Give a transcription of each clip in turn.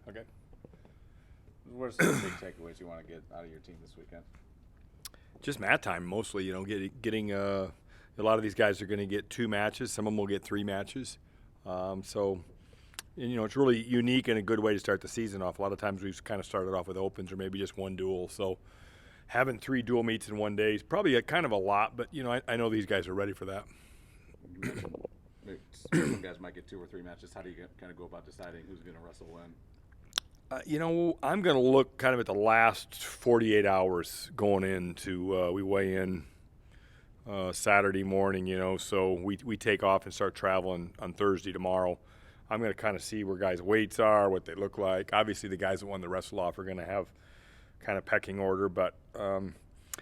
Okay. What are some big takeaways you want to get out of your team this weekend? Just mat time mostly. Getting a lot of these guys are going to get 2 matches. Some of them will get 3 matches. So, it's really unique and a good way to start the season off. A lot of times we've kind of started off with opens or maybe just one duel. So, having 3 dual meets in one day is probably kind of a lot. But I know these guys are ready for that. You mentioned maybe some guys might get 2 or 3 matches. How do you kind of go about deciding who's going to wrestle when? I'm going to look kind of at the last 48 hours going into we weigh in Saturday morning, so we take off and start traveling on Thursday tomorrow. I'm going to kind of see where guys' weights are, what they look like. Obviously, the guys that won the wrestle off are going to have kind of pecking order, but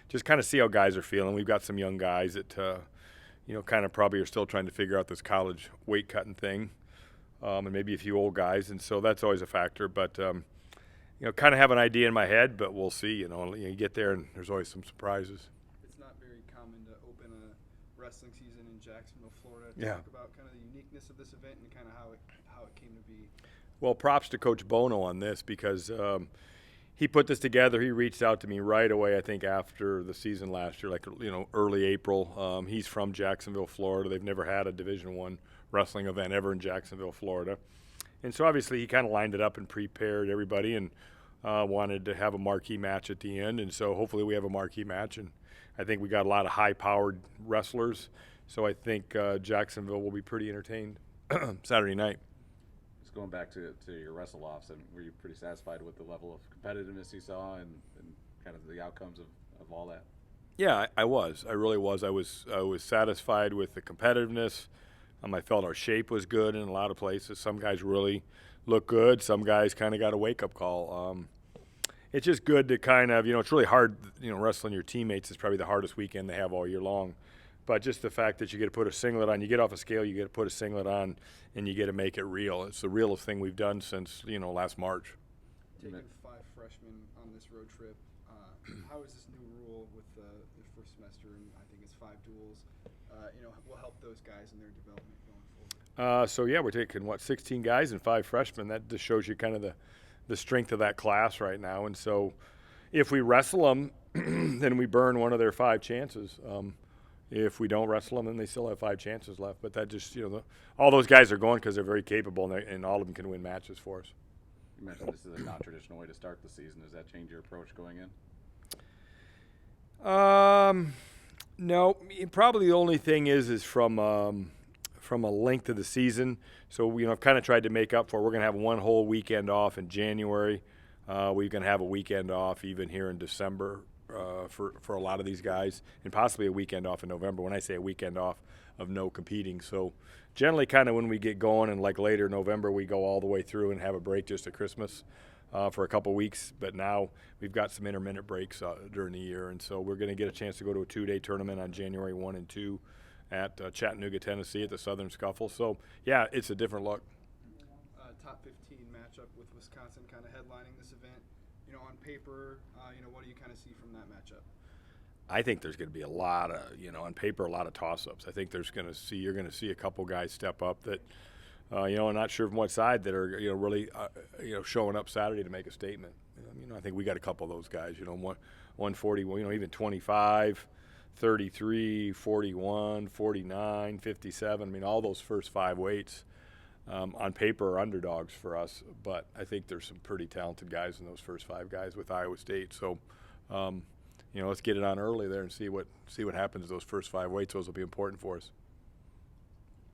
just kind of see how guys are feeling. We've got some young guys that, kind of probably are still trying to figure out this college weight cutting thing. And maybe a few old guys, and so that's always a factor. But kind of have an idea in my head, but we'll see. You get there, and there's always some surprises. It's not very common to open a wrestling season in Jacksonville, Florida. Talk about kind of the uniqueness of this event and kind of how it came to be. Well, props to Coach Bono on this because he put this together. He reached out to me right away, I think, after the season last year, early April. He's from Jacksonville, Florida. They've never had a Division I wrestling event ever in Jacksonville, Florida. And so obviously he kind of lined it up and prepared everybody and wanted to have a marquee match at the end. And so hopefully we have a marquee match. And I think we got a lot of high-powered wrestlers. So I think Jacksonville will be pretty entertained Saturday night. Just going back to your wrestle-offs, and were you pretty satisfied with the level of competitiveness you saw and kind of the outcomes of all that? Yeah, I was. I really was. I was satisfied with the competitiveness. I felt our shape was good in a lot of places. Some guys really look good. Some guys kind of got a wake-up call. It's just good to kind of, it's really hard, wrestling your teammates is probably the hardest weekend they have all year long. But just the fact that you get to put a singlet on, you get off a scale, you get to put a singlet on, and you get to make it real. It's the realest thing we've done since, last March. Taking 5 freshmen on this road trip, how is this new rule with the first semester, and I think it's 5 duels, will help those guys in their development going forward? We're taking, 16 guys and 5 freshmen. That just shows you kind of the strength of that class right now. And so if we wrestle them, then we burn one of their 5 chances. If we don't wrestle them, then they still have 5 chances left. But that just, all those guys are going because they're very capable, and all of them can win matches for us. You mentioned this is a non-traditional way to start the season. Does that change your approach going in? No, probably the only thing is from a length of the season. So I've kind of tried to make up for. We're going to have one whole weekend off in January. We're going to have a weekend off even here in December for a lot of these guys, and possibly a weekend off in November. When I say a weekend off of no competing, so generally kind of when we get going and like later November we go all the way through and have a break just at Christmas. For a couple weeks, but now we've got some intermittent breaks during the year, and so we're going to get a chance to go to a 2-day tournament on January 1 and 2 at Chattanooga, Tennessee at the Southern Scuffle. So, yeah, it's a different look. Top 15 matchup with Wisconsin kind of headlining this event. On paper, what do you kind of see from that matchup? I think there's going to be a lot of, on paper, a lot of toss-ups. I think you're going to see a couple guys step up that I'm not sure from what side that are, really, showing up Saturday to make a statement. I think we got a couple of those guys, 140, even 25, 33, 41, 49, 57. All those first 5 weights on paper are underdogs for us, but I think there's some pretty talented guys in those first 5 guys with Iowa State. So, let's get it on early there and see what happens those first 5 weights. Those will be important for us.